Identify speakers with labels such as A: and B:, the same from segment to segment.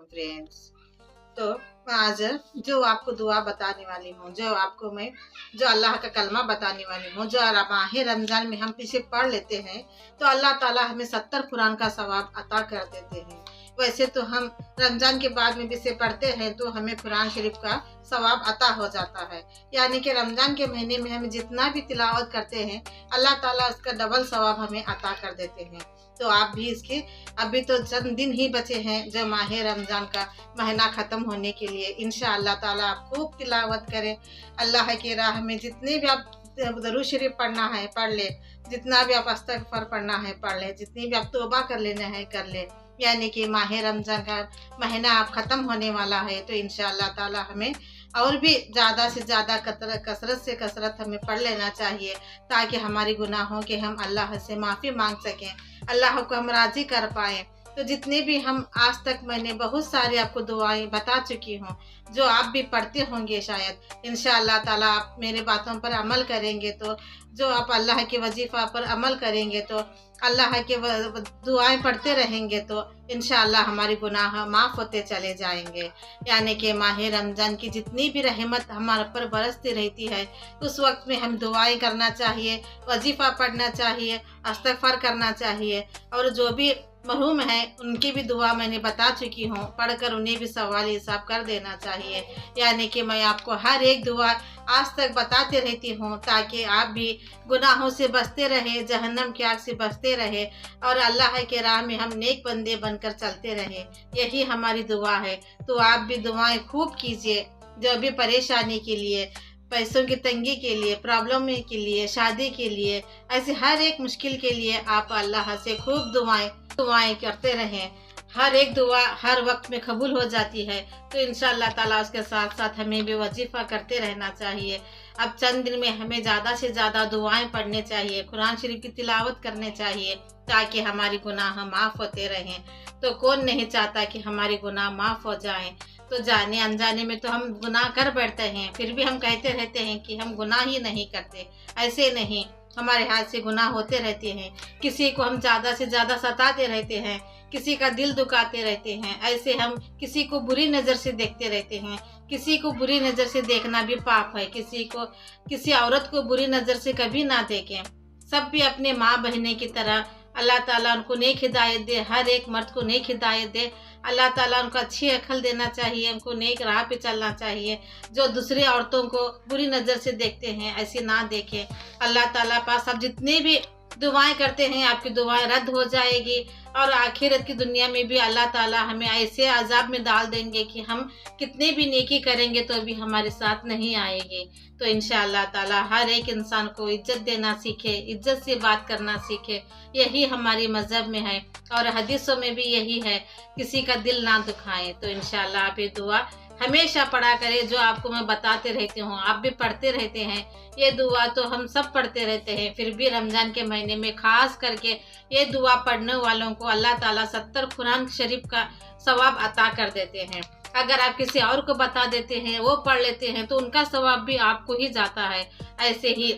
A: Friends. तो आज जो आपको दुआ बताने वाली हूँ, जो अल्लाह का कलमा बताने वाली हूँ, जो माह रमजान में हम पीछे पढ़ लेते हैं तो अल्लाह ताला हमें 70 कुरान का सवाब अता कर देते हैं। वैसे तो हम रमजान के बाद में भी इसे पढ़ते हैं तो हमें कुरान शरीफ का सवाब अता हो जाता है। यानी कि रमजान के महीने में हम जितना भी तिलावत करते हैं अल्लाह ताला उसका डबल सवाब हमें अता कर देते हैं। तो आप भी इसके अभी तो चंद दिन ही बचे हैं जो माह रमजान का महीना खत्म होने के लिए। इंशाअल्लाह ताला आप खूब तिलावत करें, अल्लाह की राह में जितने भी आप दरूद शरीफ पढ़ना है पढ़ ले, जितना भी आप अस्तगफार पढ़ना है पढ़ ले, जितनी भी आप तौबा कर लेना है कर ले। यानी कि माह रमजान का महीना आप ख़त्म होने वाला है तो इंशाअल्लाह ताला हमें और भी ज़्यादा से ज़्यादा कसरत से कसरत हमें पढ़ लेना चाहिए ताकि हमारी गुनाहों के हम अल्लाह से माफ़ी मांग सकें, अल्लाह को हम राज़ी कर पाएँ। तो जितने भी हम आज तक मैंने बहुत सारी आपको दुआएं बता चुकी हूँ जो आप भी पढ़ते होंगे शायद। इंशाअल्लाह ताला आप मेरे बातों पर अमल करेंगे तो, जो आप अल्लाह के वजीफ़ा पर अमल करेंगे तो, अल्लाह के दुआएं पढ़ते रहेंगे तो इंशाअल्लाह हमारे गुनाह माफ़ होते चले जाएंगे। यानी कि माह रमज़ान की जितनी भी रहमत हमारे पर बरसती रहती है उस वक्त में हम दुआएं करना चाहिए, वजीफ़ा पढ़ना चाहिए, इस्तग़फ़ार करना चाहिए। और जो भी मरहूम है उनकी भी दुआ मैंने बता चुकी हूँ, पढ़कर उन्हें भी सवाल हिसाब कर देना चाहिए। यानी कि मैं आपको हर एक दुआ आज तक बताते रहती हूँ ताकि आप भी गुनाहों से बचते रहे, जहन्नम की आग से बचते रहे और अल्लाह के राह में हम नेक बंदे बनकर चलते रहे। यही हमारी दुआ है। तो आप भी दुआएं खूब कीजिए। जो भी परेशानी के लिए, पैसों की तंगी के लिए, प्रॉब्लम के लिए, शादी के लिए, ऐसे हर एक मुश्किल के लिए आप अल्लाह से खूब दुआएं करते रहें। हर एक दुआ हर वक्त में कबूल हो जाती है तो इंशाअल्लाह ताला उसके साथ साथ हमें भी वजीफ़ा करते रहना चाहिए। अब चंद दिन में हमें ज़्यादा से ज़्यादा दुआएं पढ़ने चाहिए, कुरान शरीफ की तिलावत करने चाहिए ताकि हमारी गुनाह माफ़ होते रहें। तो कौन नहीं चाहता कि हमारे गुनाह माफ़ हो जाएं। तो जाने अनजाने में तो हम गुनाह कर बैठते हैं, फिर भी हम कहते रहते हैं कि हम गुनाह ही नहीं करते। ऐसे नहीं, हमारे हाथ से गुनाह होते रहते हैं। किसी को हम ज़्यादा से ज़्यादा सताते रहते हैं, किसी का दिल दुखाते रहते हैं। ऐसे हम किसी को बुरी नज़र से देखते रहते हैं। किसी को बुरी नज़र से देखना भी पाप है। किसी औरत को बुरी नज़र से कभी ना देखें। सब भी अपने माँ बहने की तरह अल्लाह ताला उनको नेक हिदायत दे, हर एक मर्द को नेक हिदायत दे। अल्लाह ताला उनको अच्छी अकल देना चाहिए, उनको नेक राह पे चलना चाहिए। जो दूसरी औरतों को बुरी नज़र से देखते हैं ऐसे ना देखें। अल्लाह ताला पास आप जितने भी दुआएं करते हैं आपकी दुआएं रद्द हो जाएगी और आखिरत की दुनिया में भी अल्लाह ताला हमें ऐसे अजाब में डाल देंगे कि हम कितने भी नेकी करेंगे तो भी हमारे साथ नहीं आएंगे। तो इंशाअल्लाह ताला हर एक इंसान को इज्जत देना सीखे, इज्जत से बात करना सीखे। यही हमारी मज़हब में है और हदीसों में भी यही है, किसी का दिल ना दुखाएं। तो इंशाअल्लाह आप ये दुआ हमेशा पढ़ा करें जो आपको मैं बताते रहती हूँ, आप भी पढ़ते रहते हैं। ये दुआ तो हम सब पढ़ते रहते हैं, फिर भी रमज़ान के महीने में खास करके ये दुआ पढ़ने वालों को अल्लाह ताला 70 कुरान शरीफ का सवाब अता कर देते हैं। अगर आप किसी और को बता देते हैं, वो पढ़ लेते हैं तो उनका सवाब भी आपको ही जाता है। ऐसे ही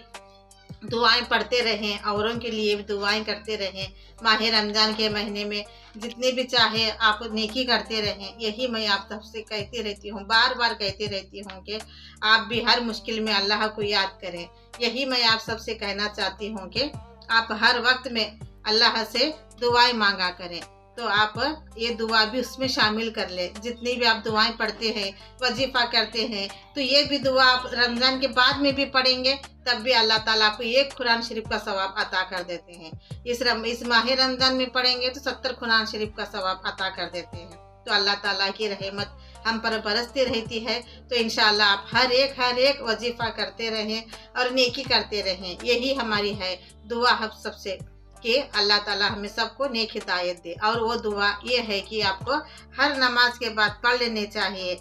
A: दुआएं पढ़ते रहें, औरों के लिए भी दुआएं करते रहें। माह रमज़ान के महीने में जितने भी चाहे आप नेकी करते रहें। यही मैं आप सबसे कहती रहती हूँ, बार बार कहती रहती हूँ कि आप भी हर मुश्किल में अल्लाह को याद करें। यही मैं आप सबसे कहना चाहती हूँ कि आप हर वक्त में अल्लाह से दुआएं मांगा करें। तो आप ये दुआ भी उसमें शामिल कर ले। जितनी भी आप दुआएं पढ़ते हैं, वजीफ़ा करते हैं, तो ये भी दुआ आप रमज़ान के बाद में भी पढ़ेंगे तब भी अल्लाह ताला आपको एक कुरान शरीफ का सवाब अता कर देते हैं। इस माह रमज़ान में पढ़ेंगे तो 70 कुरान शरीफ का सवाब अता कर देते हैं। तो अल्लाह ताला की रहमत हम पर बरसती रहती है। तो इंशाअल्लाह आप हर एक वजीफ़ा करते रहें और नेकी करते रहें। यही हमारी है दुआ हम सबसे कि अल्लाह ताला हमें सबको नेक हिदायत दे। और वो दुआ ये है कि आपको हर नमाज के बाद पढ़ लेने चाहिए।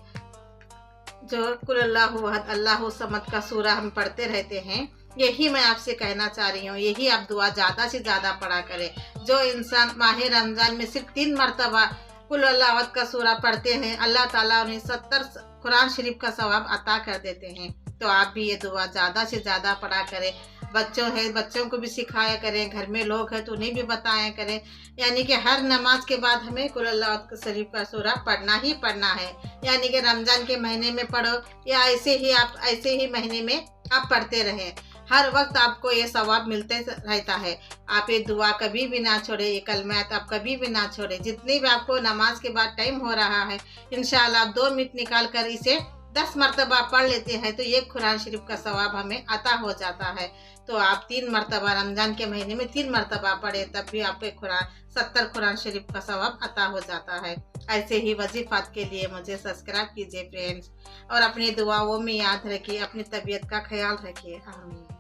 A: जो कुल अल्लाहु अहद अल्लाहु समद का सूरा हम पढ़ते रहते हैं, यही मैं आपसे कहना चाह रही हूँ। यही आप दुआ ज़्यादा से ज़्यादा पढ़ा करें। जो इंसान माह रमज़ान में सिर्फ 3 मरतबा कुल अल्लाहु अहद का सूरा पढ़ते हैं, अल्लाह ताला उन्हें 70 कुरान शरीफ का सवाब अता कर देते हैं। तो आप भी ये दुआ ज़्यादा से ज़्यादा पढ़ा करें। बच्चों है, बच्चों को भी सिखाया करें, घर में लोग हैं तो उन्हें भी बताया करें। यानी कि हर नमाज के बाद हमें कुल अल्लाह शरीफ का सूरा पढ़ना ही पढ़ना है। यानी कि रमजान के महीने में पढ़ो या ऐसे ही महीने में आप पढ़ते रहें, हर वक्त आपको ये सवाब मिलते रहता है। आप ये दुआ कभी भी ना छोड़े, ये कलमात आप कभी भी ना छोड़े। जितनी भी आपको नमाज के बाद टाइम हो रहा है, इंशाल्लाह आप 2 मिनट निकाल कर इसे 10 मरतबा पढ़ लेते हैं तो ये कुरान शरीफ का सवाब हमें अता हो जाता है। तो आप 3 मरतबा रमजान के महीने में 3 मरतबा पढ़े, तब भी आपको 70 कुरान शरीफ का सवाब अता हो जाता है। ऐसे ही वजीफात के लिए मुझे सब्सक्राइब कीजिए फ्रेंड्स, और अपनी दुआओं में याद रखिए, अपनी तबीयत का ख्याल रखिए। आमीन।